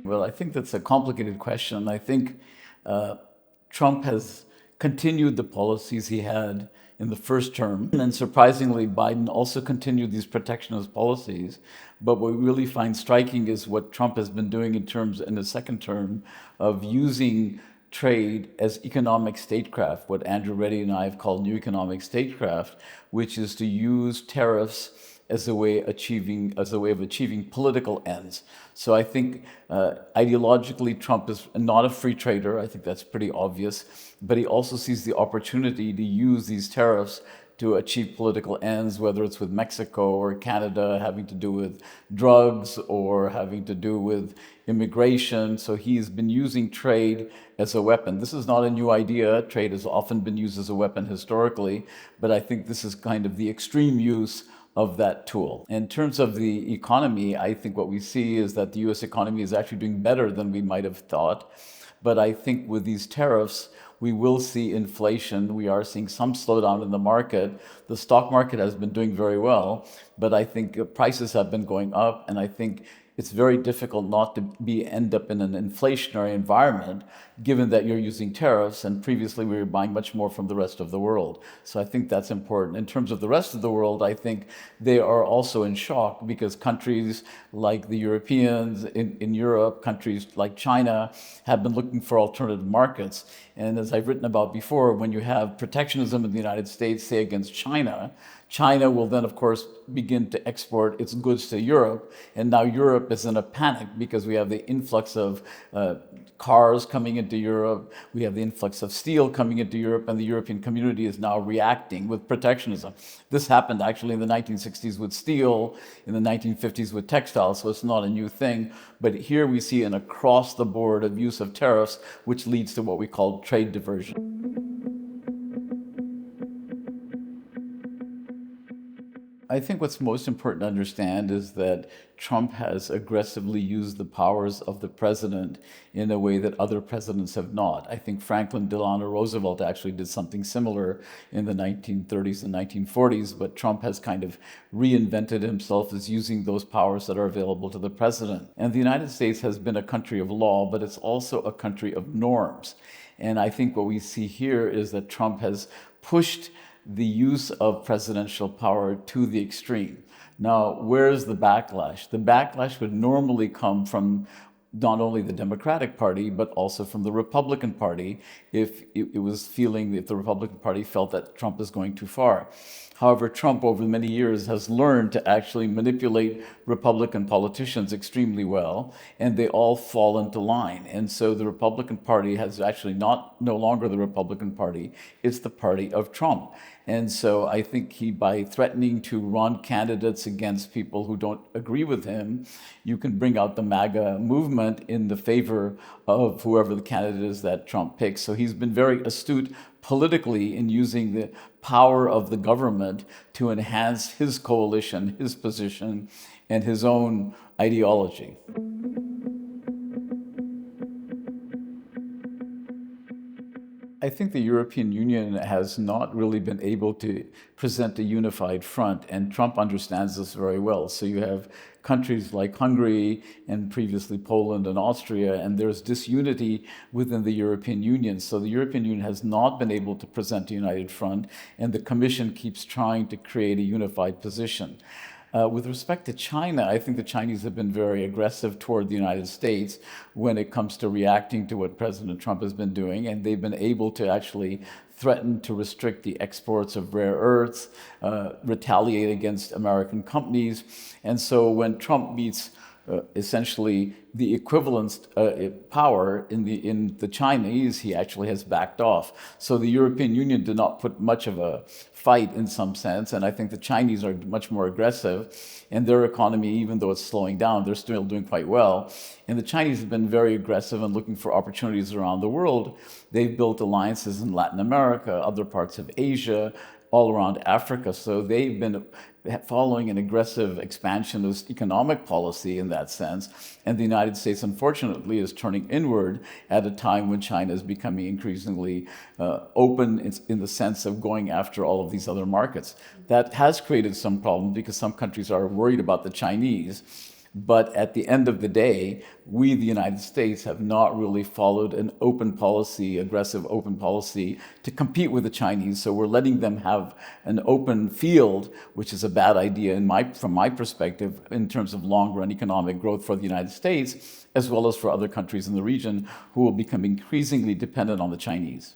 Well, I think that's a complicated question. I think Trump has continued the policies he had in the first term. And surprisingly, Biden also continued these protectionist policies. But what we really find striking is what Trump has been doing in the second term of using trade as economic statecraft, what Andrew Reddy and I have called new economic statecraft, which is to use tariffs as a way of achieving political ends. So I think ideologically Trump is not a free trader. I think that's pretty obvious. But he also sees the opportunity to use these tariffs to achieve political ends, whether it's with Mexico or Canada, having to do with drugs or having to do with immigration. So he's been using trade as a weapon. This is not a new idea. Trade has often been used as a weapon historically, but I think this is kind of the extreme use of that tool. In terms of the economy, I think what we see is that the US economy is actually doing better than we might have thought. But I think with these tariffs, we will see inflation. We are seeing some slowdown in the market. The stock market has been doing very well, but I think prices have been going up, and I think it's very difficult not to end up in an inflationary environment, given that you're using tariffs, and previously we were buying much more from the rest of the world. So I think that's important. In terms of the rest of the world, I think they are also in shock because countries like the Europeans in Europe, countries like China, have been looking for alternative markets. And as I've written about before, when you have protectionism in the United States, say against China, China will then, of course, begin to export its goods to Europe. And now Europe is in a panic because we have the influx of cars coming into Europe. We have the influx of steel coming into Europe, and the European community is now reacting with protectionism. This happened actually in the 1960s with steel, in the 1950s with textiles, so it's not a new thing. But here we see an across-the-board abuse of tariffs, which leads to what we call trade diversion. I think what's most important to understand is that Trump has aggressively used the powers of the president in a way that other presidents have not. I think Franklin Delano Roosevelt actually did something similar in the 1930s and 1940s, but Trump has kind of reinvented himself as using those powers that are available to the president. And the United States has been a country of law, but it's also a country of norms. And I think what we see here is that Trump has pushed the use of presidential power to the extreme. Now, where's the backlash? The backlash would normally come from not only the Democratic Party, but also from the Republican Party if the Republican Party felt that Trump is going too far. However, Trump over many years has learned to actually manipulate Republican politicians extremely well, and they all fall into line. And so the Republican Party has actually no longer the Republican Party, it's the party of Trump. And so I think by threatening to run candidates against people who don't agree with him, you can bring out the MAGA movement in the favor of whoever the candidate is that Trump picks. So he's been very astute politically in using the power of the government to enhance his coalition, his position, and his own ideology. I think the European Union has not really been able to present a unified front, and Trump understands this very well. So you have countries like Hungary and previously Poland and Austria, and there's disunity within the European Union. So the European Union has not been able to present a united front, and the Commission keeps trying to create a unified position. With respect to China, I think the Chinese have been very aggressive toward the United States when it comes to reacting to what President Trump has been doing, and they've been able to actually threaten to restrict the exports of rare earths, retaliate against American companies. And so when Trump meets essentially the equivalent power in the Chinese, he actually has backed off. So the European Union did not put much of a fight in some sense, and I think the Chinese are much more aggressive, and their economy, even though it's slowing down, they're still doing quite well. And the Chinese have been very aggressive in looking for opportunities around the world. They've built alliances in Latin America, other parts of Asia, all around Africa. So they've been following an aggressive expansionist economic policy in that sense. And the United States, unfortunately, is turning inward at a time when China is becoming increasingly open in the sense of going after all of these other markets. That has created some problems because some countries are worried about the Chinese. But at the end of the day, we, the United States, have not really followed an open policy, aggressive open policy, to compete with the Chinese. So we're letting them have an open field, which is a bad idea from my perspective, in terms of long-run economic growth for the United States, as well as for other countries in the region who will become increasingly dependent on the Chinese.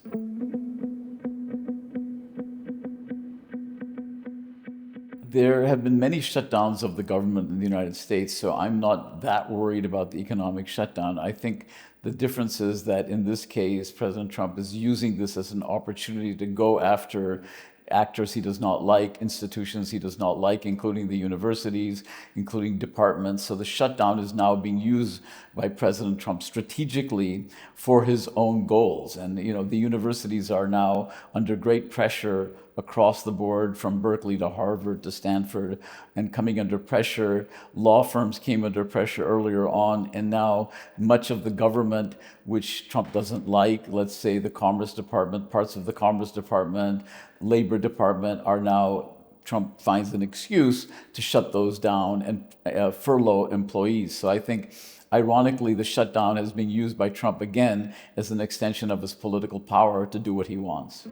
There have been many shutdowns of the government in the United States, so I'm not that worried about the economic shutdown. I think the difference is that in this case, President Trump is using this as an opportunity to go after actors he does not like, institutions he does not like, including the universities, including departments. So the shutdown is now being used by President Trump strategically for his own goals. And the universities are now under great pressure across the board, from Berkeley to Harvard to Stanford, and coming under pressure. Law firms came under pressure earlier on, and now much of the government, which Trump doesn't like, let's say the Commerce Department, parts of the Commerce Department, Labor Department, are now, Trump finds an excuse to shut those down and furlough employees. So I think, ironically, the shutdown has been used by Trump again as an extension of his political power to do what he wants.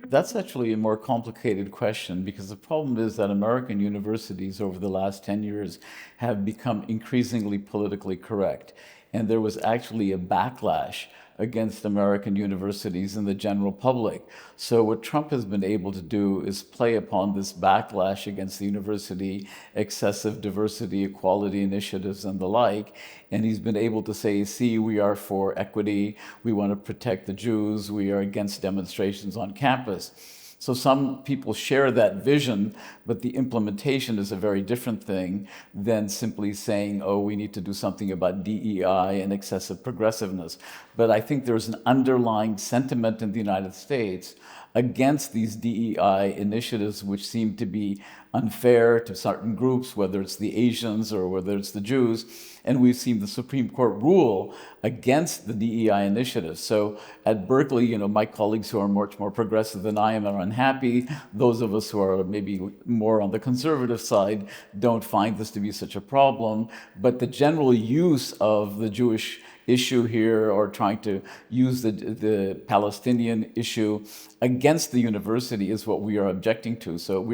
That's actually a more complicated question, because the problem is that American universities over the last 10 years have become increasingly politically correct. And there was actually a backlash against American universities in the general public. So what Trump has been able to do is play upon this backlash against the university, excessive diversity, equality initiatives, and the like. And he's been able to say, see, we are for equity, we want to protect the Jews, we are against demonstrations on campus. So some people share that vision, but the implementation is a very different thing than simply saying, oh, we need to do something about DEI and excessive progressiveness. But I think there's an underlying sentiment in the United States against these DEI initiatives, which seem to be unfair to certain groups, whether it's the Asians or whether it's the Jews. And we've seen the Supreme Court rule against the DEI initiatives. So at Berkeley, my colleagues who are much more progressive than I am are unhappy. Those of us who are maybe more on the conservative side don't find this to be such a problem. But the general use of the Jewish issue here, or trying to use the Palestinian issue against the university, is what we are objecting to. So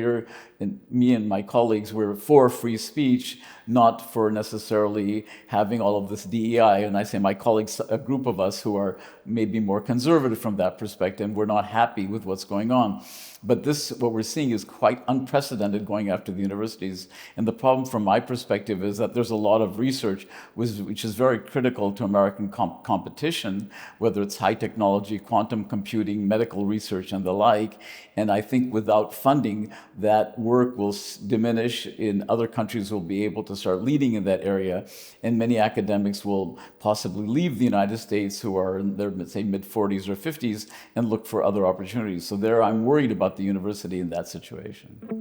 me and my colleagues, we're for free speech, not for necessarily having all of this DEI. And I say my colleagues, a group of us who are maybe more conservative from that perspective, we're not happy with what's going on. But what we're seeing is quite unprecedented, going after the universities. And the problem from my perspective is that there's a lot of research which is very critical to American competition, whether it's high technology, quantum computing, medical research, and the like. And I think without funding, that work will diminish. In other countries will be able to start leading in that area. And many academics will possibly leave the United States, who are in their, say, mid-40s or 50s, and look for other opportunities. So I'm worried about the university in that situation.